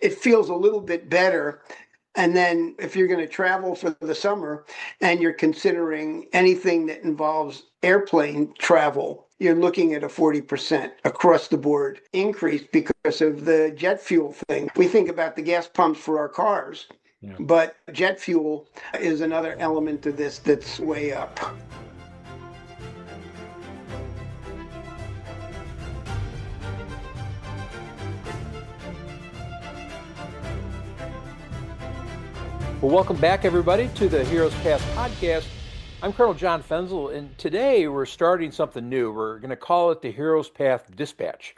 it feels a little bit better. And then if you're going to travel for the summer and you're considering anything that involves airplane travel, you're looking at a 40% across the board increase because of the jet fuel thing. We think about the gas pumps for our cars, Yeah. but jet fuel is another element of this that's way up. Well, welcome back, everybody, to the Heroes Path podcast. I'm Colonel John Fenzel, and today we're starting something new. We're going to call it the Heroes Path Dispatch.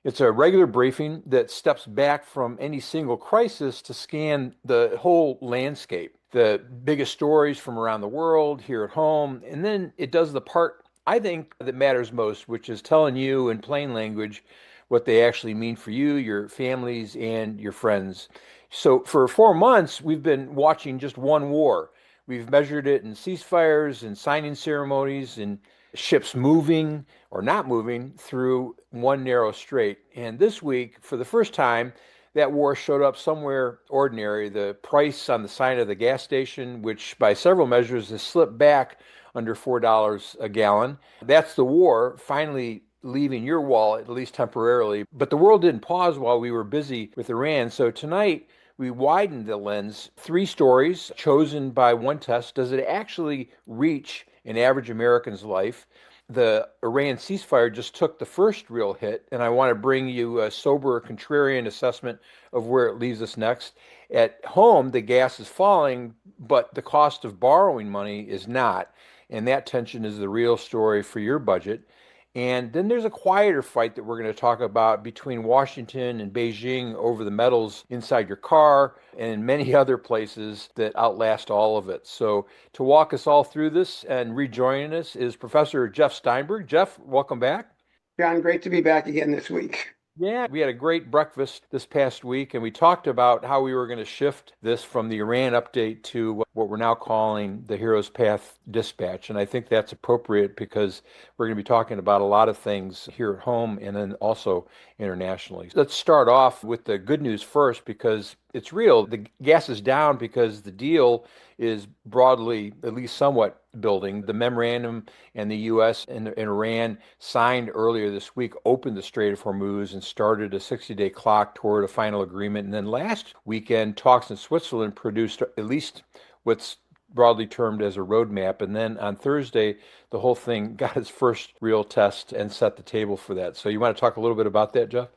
It's a regular briefing that steps back from any single crisis to scan the whole landscape, the biggest stories from around the world, here at home, and then it does the part I think that matters most, which is telling you in plain language what they actually mean for you, your families, and your friends. So for 4 months, we've been watching just one war. We've measured it in ceasefires and signing ceremonies and ships moving or not moving through one narrow strait. And this week, for the first time, that war showed up somewhere ordinary. The price on the sign of the gas station, which by several measures has slipped back under $4 a gallon. That's the war finally leaving your wallet, at least temporarily. But the world didn't pause while we were busy with Iran. So tonight, we widened the lens. 3 stories chosen by one test. Does it actually reach an average American's life? The Iran ceasefire just took the first real hit, and I want to bring you a sober, contrarian assessment of where it leaves us next. At home, the gas is falling, but the cost of borrowing money is not. And that tension is the real story for your budget. And then there's a quieter fight that we're going to talk about between Washington and Beijing over the metals inside your car and in many other places that outlast all of it. So to walk us all through this and rejoining us is Professor Jeff Steinberg. Jeff, welcome back. John, great to be back again this week. Yeah, we had a great breakfast this past week, and we talked about how we were going to shift this from the Iran update to what we're now calling the Heroes Path Dispatch. And I think that's appropriate because we're going to be talking about a lot of things here at home and then also internationally. Let's start off with the good news first because it's real. The gas is down because the deal is broadly, at least somewhat, building. The memorandum and the U.S. and Iran signed earlier this week opened the Strait of Hormuz and started a 60-day clock toward a final agreement. And then last weekend, talks in Switzerland produced at least what's broadly termed as a roadmap. And then on Thursday, the whole thing got its first real test and set the table for that. So you want to talk a little bit about that, Jeff?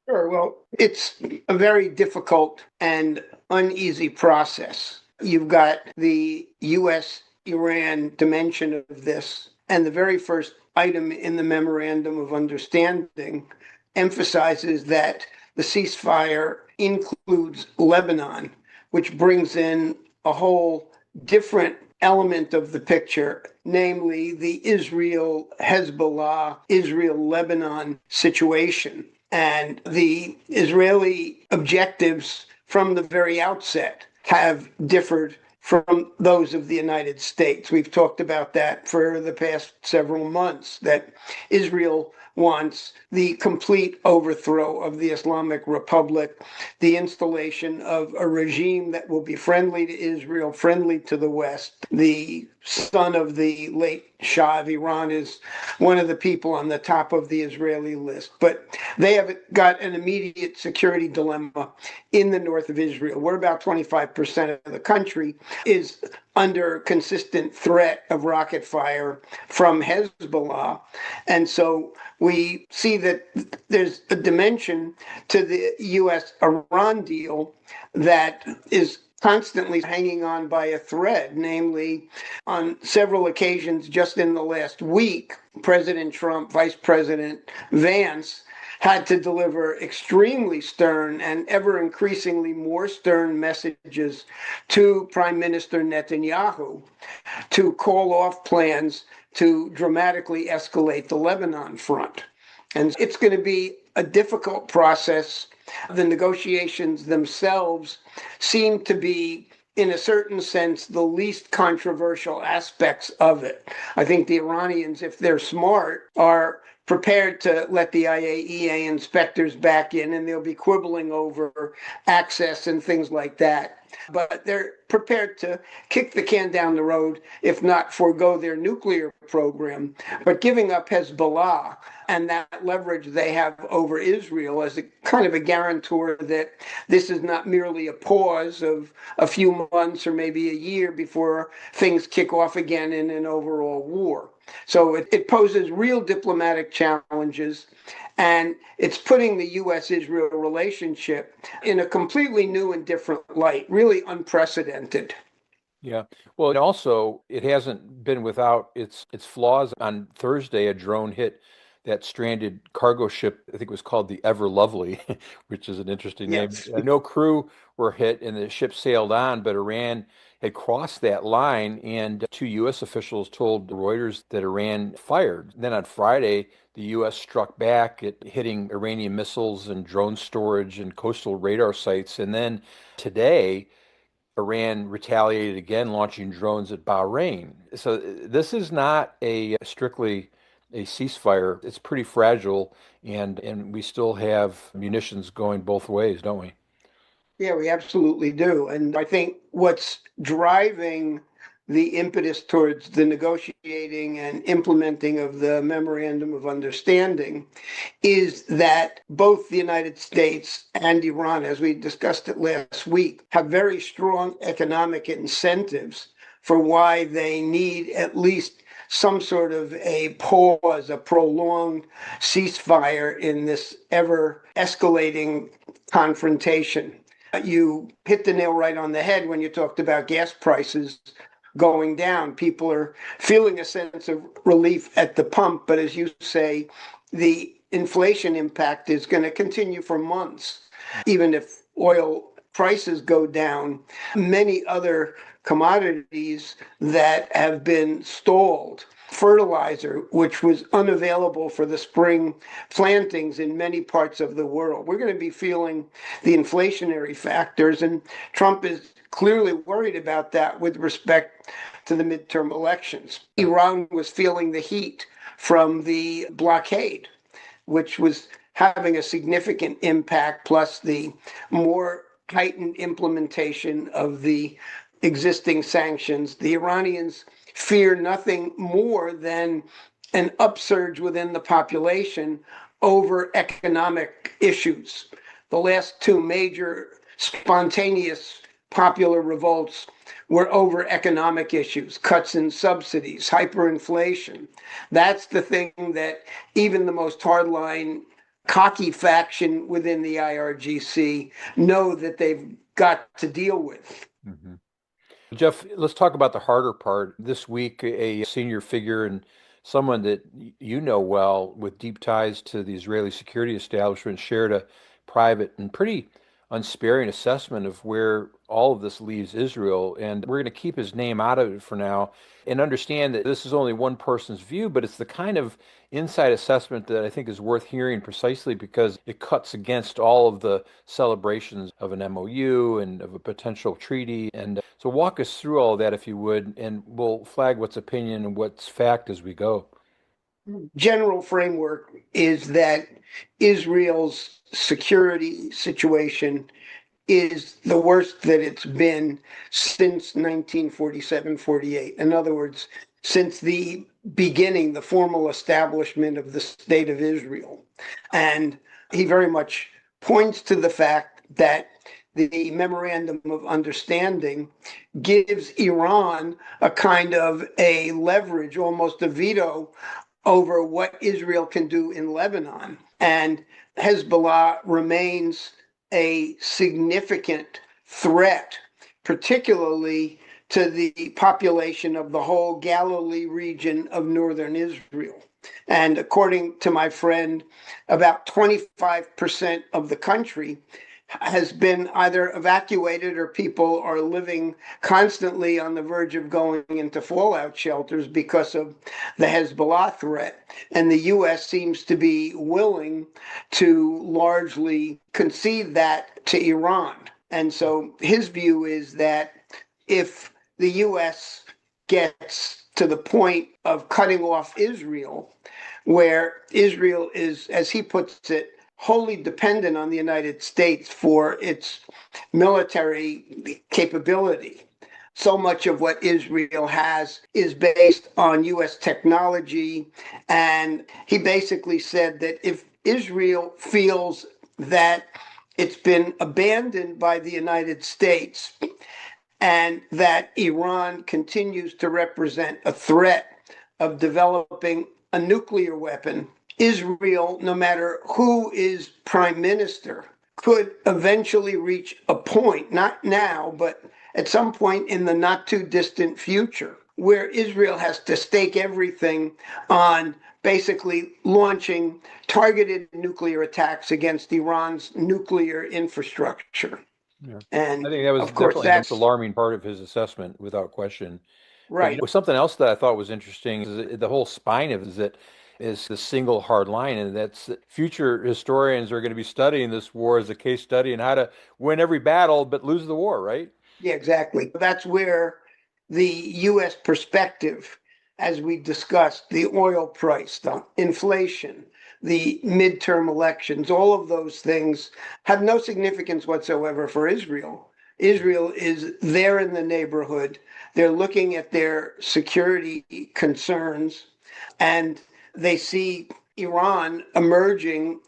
Sure. Well, it's a very difficult and uneasy process. You've got the U.S. Iran dimension of this, and the very first item in the memorandum of understanding emphasizes that the ceasefire includes Lebanon, which brings in a whole different element of the picture, namely the Israel-Hezbollah, Israel-Lebanon situation. And the Israeli objectives from the very outset have differed from those of the United States. We've talked about that for the past several months, that Israel wants the complete overthrow of the Islamic Republic, the installation of a regime that will be friendly to Israel, friendly to the West. The son of the late Shah of Iran is one of the people on the top of the Israeli list. But they have got an immediate security dilemma in the north of Israel, where about 25% of the country is under consistent threat of rocket fire from Hezbollah. And so we see that there's a dimension to the U.S.-Iran deal that is constantly hanging on by a thread, namely on several occasions just in the last week, President Trump, Vice President Vance had to deliver extremely stern and ever increasingly more stern messages to Prime Minister Netanyahu to call off plans to dramatically escalate the Lebanon front. And it's going to be a difficult process. The negotiations themselves seem to be, in a certain sense, the least controversial aspects of it. I think the Iranians, if they're smart, are prepared to let the IAEA inspectors back in, and they'll be quibbling over access and things like that. But they're prepared to kick the can down the road, if not forego their nuclear program. But giving up Hezbollah and that leverage they have over Israel as a kind of a guarantor that this is not merely a pause of a few months or maybe a year before things kick off again in an overall war. So it poses real diplomatic challenges, and it's putting the U.S.-Israel relationship in a completely new and different light, really unprecedented. Yeah. Well, and also it hasn't been without its flaws. On Thursday, a drone hit that stranded cargo ship. I think it was called the Ever Lovely, which is an interesting name. Yes. No crew were hit, and the ship sailed on, but Iran had crossed that line, and two U.S. officials told Reuters that Iran fired. Then on Friday, the U.S. struck back at hitting Iranian missiles and drone storage and coastal radar sites. And then today, Iran retaliated again, launching drones at Bahrain. So this is not a strictly a ceasefire. It's pretty fragile, and we still have munitions going both ways, don't we? Yeah, we absolutely do. And I think what's driving the impetus towards the negotiating and implementing of the Memorandum of Understanding is that both the United States and Iran, as we discussed it last week, have very strong economic incentives for why they need at least some sort of a pause, a prolonged ceasefire in this ever escalating confrontation. You hit the nail right on the head when you talked about gas prices going down. People are feeling a sense of relief at the pump, but as you say, the inflation impact is going to continue for months. Even if oil prices go down, many other commodities that have been stalled, fertilizer, which was unavailable for the spring plantings in many parts of the world. We're going to be feeling the inflationary factors, and Trump is clearly worried about that with respect to the midterm elections. Iran was feeling the heat from the blockade, which was having a significant impact, plus the more heightened implementation of the existing sanctions. The Iranians fear nothing more than an upsurge within the population over economic issues. The last two major spontaneous popular revolts were over economic issues, cuts in subsidies, hyperinflation. That's the thing that even the most hardline, cocky faction within the IRGC know that they've got to deal with. Mm-hmm. Jeff, let's talk about the harder part. This week, a senior figure and someone that you know well with deep ties to the Israeli security establishment shared a private and pretty unsparing assessment of where all of this leaves Israel. And we're going to keep his name out of it for now and understand that this is only one person's view, but it's the kind of inside assessment that I think is worth hearing precisely because it cuts against all of the celebrations of an MOU and of a potential treaty. And so walk us through all of that if you would, and we'll flag what's opinion and what's fact as we go. General framework is that Israel's security situation is the worst that it's been since 1947-48. In other words, since the beginning, the formal establishment of the State of Israel. And he very much points to the fact that the Memorandum of Understanding gives Iran a kind of a leverage, almost a veto over what Israel can do in Lebanon. And Hezbollah remains a significant threat, particularly to the population of the whole Galilee region of northern Israel. And according to my friend, about 25% of the country has been either evacuated or people are living constantly on the verge of going into fallout shelters because of the Hezbollah threat. And the U.S. seems to be willing to largely concede that to Iran. And so his view is that if the U.S. gets to the point of cutting off Israel, where Israel is, as he puts it, wholly dependent on the United States for its military capability. So much of what Israel has is based on US technology. And he basically said that if Israel feels that it's been abandoned by the United States and that Iran continues to represent a threat of developing a nuclear weapon, Israel, no matter who is prime minister, could eventually reach a point, not now, but at some point in the not too distant future, where Israel has to stake everything on basically launching targeted nuclear attacks against Iran's nuclear infrastructure. Yeah. And I think that was of course, definitely the most that's alarming part of his assessment, without question. But right. something else that I thought was interesting is that the whole spine of it is that is the single hard line, and that's that future historians are going to be studying this war as a case study and how to win every battle but lose the war, right? Yeah, exactly. That's where the US perspective, as we discussed, the oil price, the inflation, the midterm elections, all of those things have no significance whatsoever for Israel. Israel is there in the neighborhood. They're looking at their security concerns and they see Iran emerging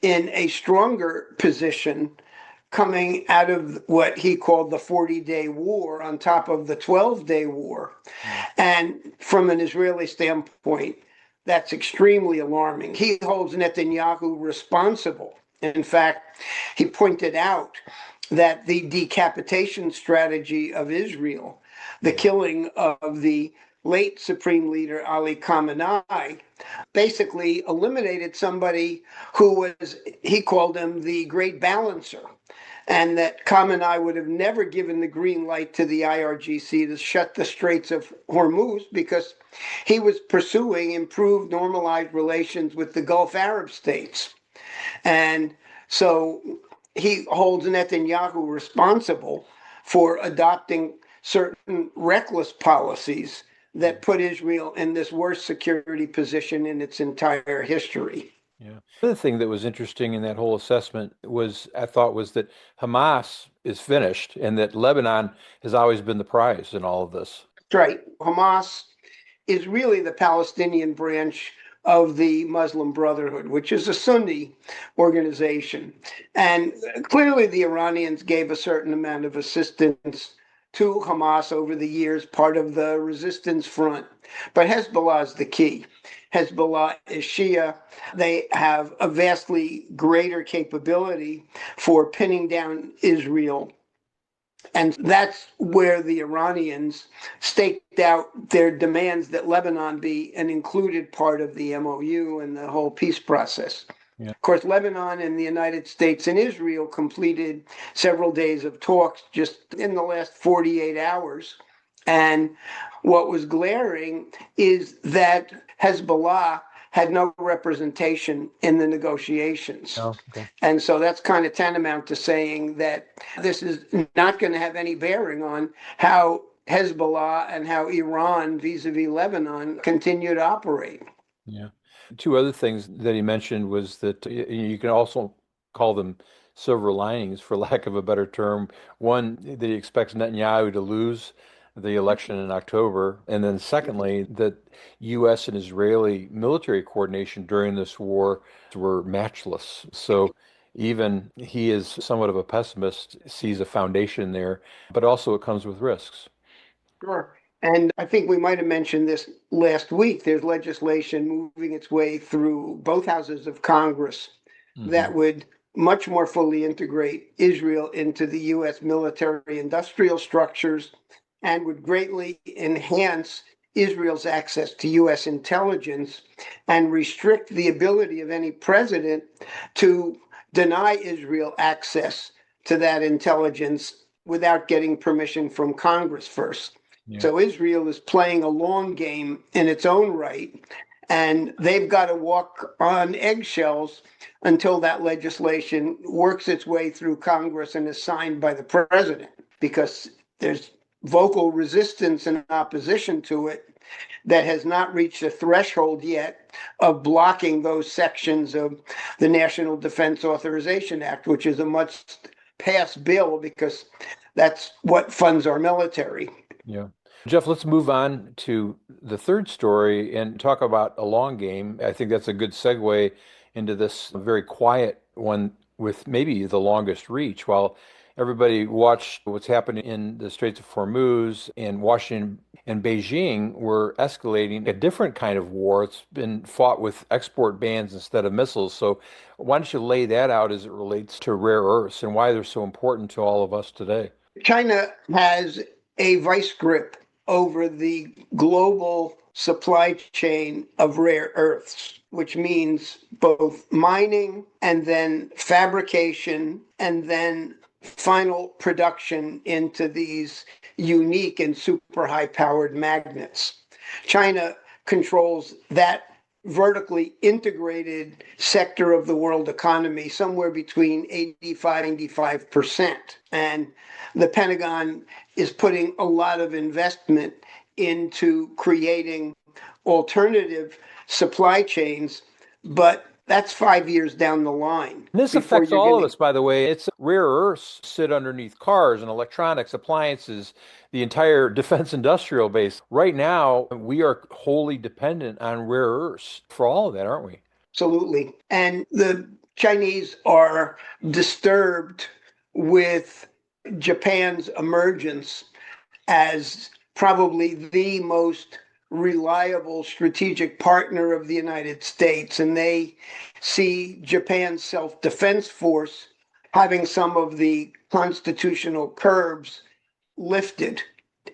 in a stronger position coming out of what he called the 40-day war on top of the 12-day war. Yeah. And from an Israeli standpoint, that's extremely alarming. He holds Netanyahu responsible. In fact, he pointed out that the decapitation strategy of Israel, the killing of the late Supreme Leader Ali Khamenei, basically eliminated somebody who was, he called him the great balancer, and that Khamenei would have never given the green light to the IRGC to shut the Straits of Hormuz because he was pursuing improved normalized relations with the Gulf Arab states. And so he holds Netanyahu responsible for adopting certain reckless policies that put Israel in this worst security position in its entire history. Yeah. The other thing that was interesting in that whole assessment was, I thought, was that Hamas is finished and that Lebanon has always been the prize in all of this. That's right. Hamas is really the Palestinian branch of the Muslim Brotherhood, which is a Sunni organization. And clearly, the Iranians gave a certain amount of assistance to Hamas over the years, part of the resistance front. But Hezbollah is the key. Hezbollah is Shia. They have a vastly greater capability for pinning down Israel. And that's where the Iranians staked out their demands that Lebanon be an included part of the MOU and the whole peace process. Yeah. Of course, Lebanon and the United States and Israel completed several days of talks just in the last 48 hours. And what was glaring is that Hezbollah had no representation in the negotiations. Oh, okay. And so that's kind of tantamount to saying that this is not going to have any bearing on how Hezbollah and how Iran vis-a-vis Lebanon continue to operate. Yeah. Two other things that he mentioned was that you can also call them silver linings, for lack of a better term. One, that he expects Netanyahu to lose the election in October. And then secondly, that U.S. and Israeli military coordination during this war were matchless. So even he is somewhat of a pessimist, sees a foundation there, but also it comes with risks. Sure. And I think we might have mentioned this last week. There's legislation moving its way through both houses of Congress that would much more fully integrate Israel into the U.S. military industrial structures and would greatly enhance Israel's access to U.S. intelligence and restrict the ability of any president to deny Israel access to that intelligence without getting permission from Congress first. Yeah. So Israel is playing a long game in its own right, and they've got to walk on eggshells until that legislation works its way through Congress and is signed by the president, because there's vocal resistance and opposition to it that has not reached a threshold yet of blocking those sections of the National Defense Authorization Act, which is a must-pass bill because that's what funds our military. Yeah. Jeff, let's move on to the third story and talk about a long game. I think that's a good segue into this very quiet one with maybe the longest reach. While everybody watched what's happening in the Straits of Hormuz, and Washington and Beijing were escalating a different kind of war. It's been fought with export bans instead of missiles. So why don't you lay that out as it relates to rare earths and why they're so important to all of us today? China has a vice grip over the global supply chain of rare earths, which means both mining and then fabrication and then final production into these unique and super high powered magnets. China controls that vertically integrated sector of the world economy somewhere between 85 and 95%. And the Pentagon is putting a lot of investment into creating alternative supply chains, but that's 5 years down the line. This before affects you're all going of to us, by the way. It's rare earths sit underneath cars and electronics, appliances, the entire defense industrial base. Right now, we are wholly dependent on rare earths for all of that, aren't we? Absolutely. And the Chinese are disturbed with Japan's emergence as probably the most reliable strategic partner of the United States. And they see Japan's self defense force having some of the constitutional curbs lifted,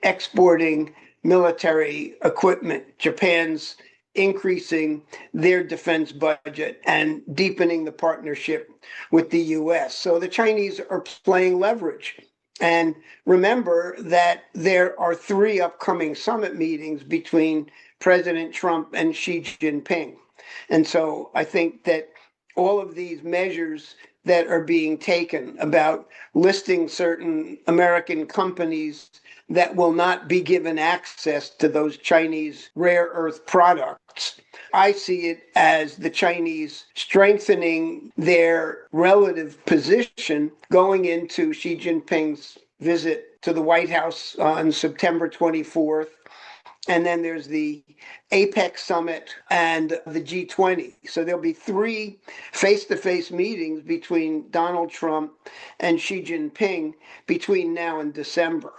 exporting military equipment. Japan's increasing their defense budget and deepening the partnership with the US. So the Chinese are playing leverage. And remember that there are three upcoming summit meetings between President Trump and Xi Jinping. And so I think that all of these measures that are being taken about listing certain American companies that will not be given access to those Chinese rare earth products. I see it as the Chinese strengthening their relative position going into Xi Jinping's visit to the White House on September 24th. And then there's the APEC summit and the G20. So there'll be three face-to-face meetings between Donald Trump and Xi Jinping between now and December.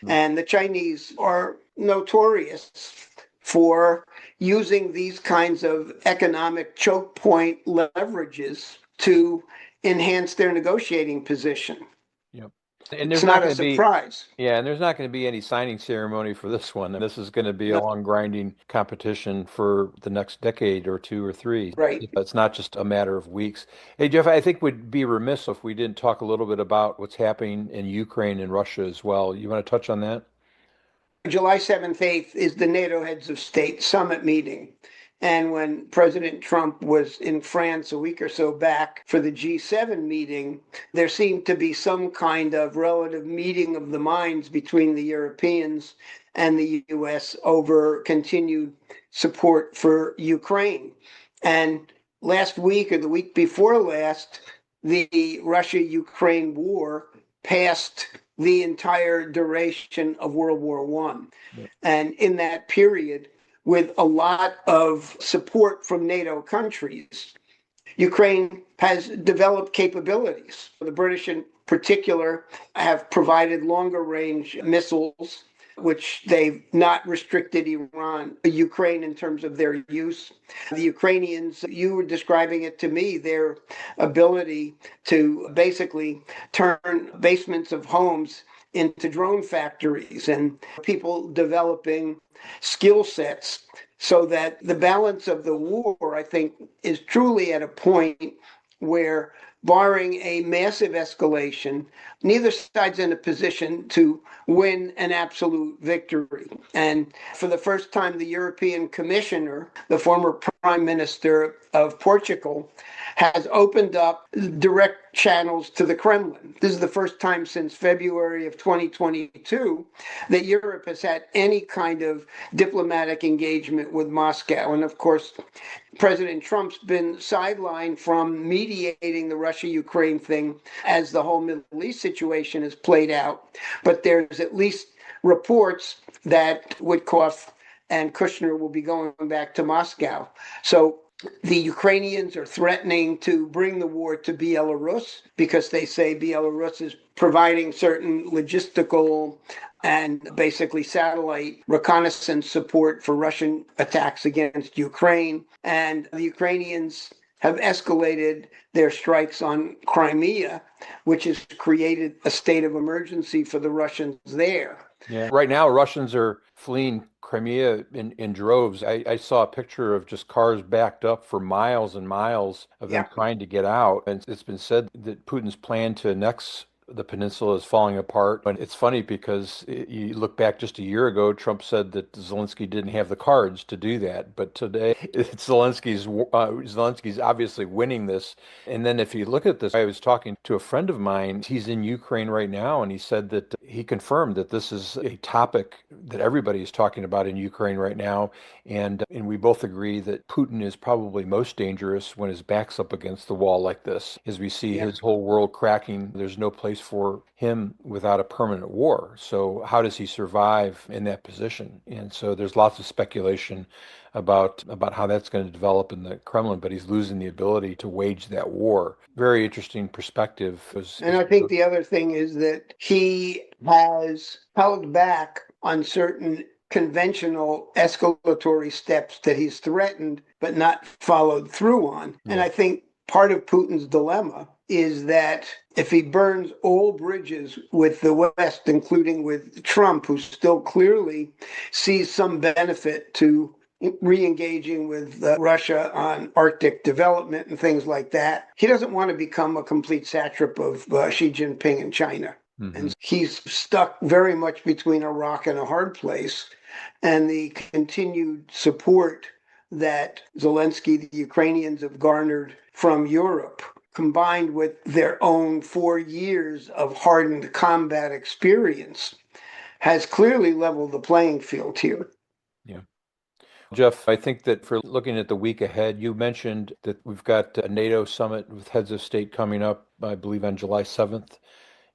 And the Chinese are notorious for using these kinds of economic choke point leverages to enhance their negotiating position. Yep. And It's there's not not a going to be, surprise. yeah, and there's not going to be any signing ceremony for this one. This is going to be a No, long grinding competition for the next decade or two or three. right. It's not just a matter of weeks. Hey, Jeff, I think we'd be remiss if we didn't talk a little bit about what's happening in Ukraine and Russia as well. You want to touch on that? July 7th, 8th is the NATO heads of state summit meeting. And when President Trump was in France a week or so back for the G7 meeting, there seemed to be some kind of relative meeting of the minds between the Europeans and the US over continued support for Ukraine. And last week or the week before last, the Russia-Ukraine war passed the entire duration of World War I. Yeah. And in that period, with a lot of support from NATO countries, Ukraine has developed capabilities. The British, in particular, have provided longer range missiles, which they've not restricted Ukraine in terms of their use. The Ukrainians, you were describing it to me, their ability to basically turn basements of homes into drone factories and people developing skill sets so that the balance of the war, I think, is truly at a point where barring a massive escalation, neither side's in a position to win an absolute victory. And for the first time, the European Commissioner, the former Prime Minister of Portugal, has opened up direct channels to the Kremlin. This is the first time since February of 2022 that Europe has had any kind of diplomatic engagement with Moscow. And of course, President Trump's been sidelined from mediating the Russia-Ukraine thing as the whole Middle East situation is played out. But there's at least reports that Witkoff and Kushner will be going back to Moscow. So the Ukrainians are threatening to bring the war to Belarus because they say Belarus is providing certain logistical and basically satellite reconnaissance support for Russian attacks against Ukraine. And the Ukrainians have escalated their strikes on Crimea, which has created a state of emergency for the Russians there. Yeah. Right now, Russians are fleeing Crimea in droves. I saw a picture of just cars backed up for miles and miles of them trying to get out. And it's been said that Putin's plan to annex the peninsula is falling apart. And it's funny because you look back just a year ago, Trump said that Zelensky didn't have the cards to do that. But today, it's Zelensky's obviously winning this. And then if you look at this, I was talking to a friend of mine. He's in Ukraine right now, and he said that he confirmed that this is a topic that everybody is talking about in Ukraine right now. And we both agree that Putin is probably most dangerous when his back's up against the wall like this. As we see his whole world cracking, there's no place for him without a permanent war. So how does he survive in that position? And so there's lots of speculation about how that's going to develop in the Kremlin, but he's losing the ability to wage that war. Very interesting perspective. And I think the other thing is that he has held back on certain conventional escalatory steps that he's threatened but not followed through on. And I think part of Putin's dilemma is that if he burns all bridges with the West, including with Trump, who still clearly sees some benefit to re-engaging with Russia on Arctic development and things like that, he doesn't want to become a complete satrap of Xi Jinping in China. And he's stuck very much between a rock and a hard place. And the continued support that Zelensky, the Ukrainians have garnered from Europe, combined with their own 4 years of hardened combat experience, has clearly leveled the playing field here. Yeah. Jeff, I think that for looking at the week ahead, you mentioned that we've got a NATO summit with heads of state coming up, I believe, on July 7th.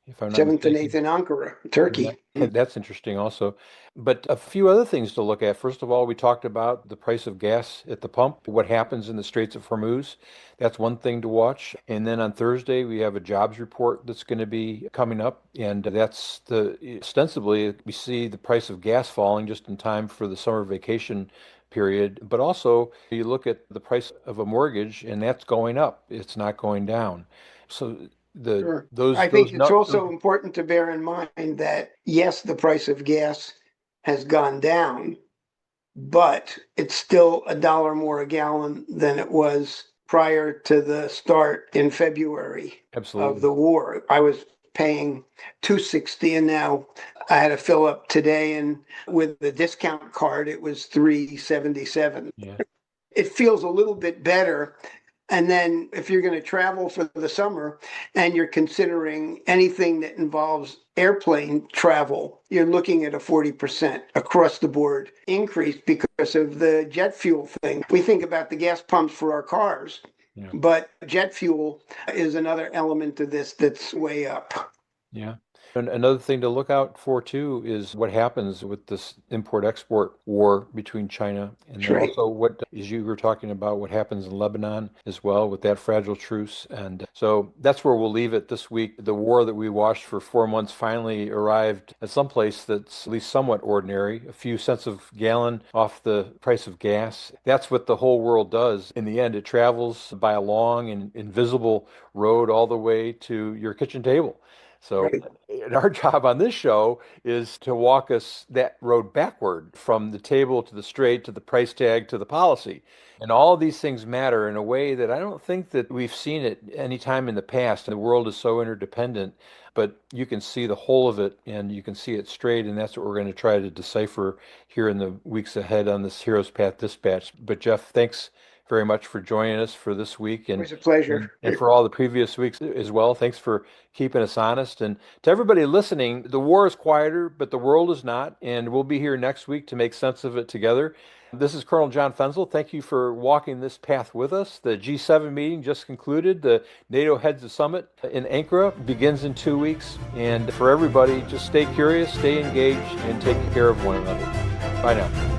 If I'm not 7th and mistaken. 8th in Ankara, Turkey. Yeah, that's interesting also. But a few other things to look at. First of all, we talked about the price of gas at the pump, what happens in the Straits of Hormuz. That's one thing to watch. And then on Thursday, we have a jobs report that's going to be coming up. And that's ostensibly, we see the price of gas falling just in time for the summer vacation period. But also, you look at the price of a mortgage, and that's going up. It's not going down. So Sure. I think it's also important to bear in mind that, yes, the price of gas has gone down, but it's still $1 more a gallon than it was prior to the start in February of the war. I was paying $2.60, and now I had to fill up today, and with the discount card, it was $3.77. Yeah. It feels a little bit better. And then if you're going to travel for the summer and you're considering anything that involves airplane travel, you're looking at a 40% across the board increase because of the jet fuel thing. We think about the gas pumps for our cars, but jet fuel is another element of this that's way up. Yeah. And another thing to look out for too is what happens with this import-export war between China and then also what, as you were talking about, what happens in Lebanon as well with that fragile truce. And so that's where we'll leave it this week. The war that we watched for 4 months finally arrived at some place that's at least somewhat ordinary, a few cents a gallon off the price of gas. That's what the whole world does. In the end, it travels by a long and invisible road all the way to your kitchen table. So Right. and our job on this show is to walk us that road backward from the table to the straight to the price tag to the policy. And all of these things matter in a way that I don't think that we've seen it any time in the past. And the world is so interdependent, but you can see the whole of it and you can see it straight. And that's what we're going to try to decipher here in the weeks ahead on this Heroes Path Dispatch. But Jeff, thanks very much for joining us for this week It was a pleasure. and for all the previous weeks as well. Thanks for keeping us honest. And to everybody listening, the war is quieter, but the world is not. And we'll be here next week to make sense of it together. This is Colonel John Fenzel. Thank you for walking this path with us. The G7 meeting just concluded. The NATO Heads of Summit in Ankara begins in 2 weeks. And for everybody, just stay curious, stay engaged, and take care of one another. Bye now.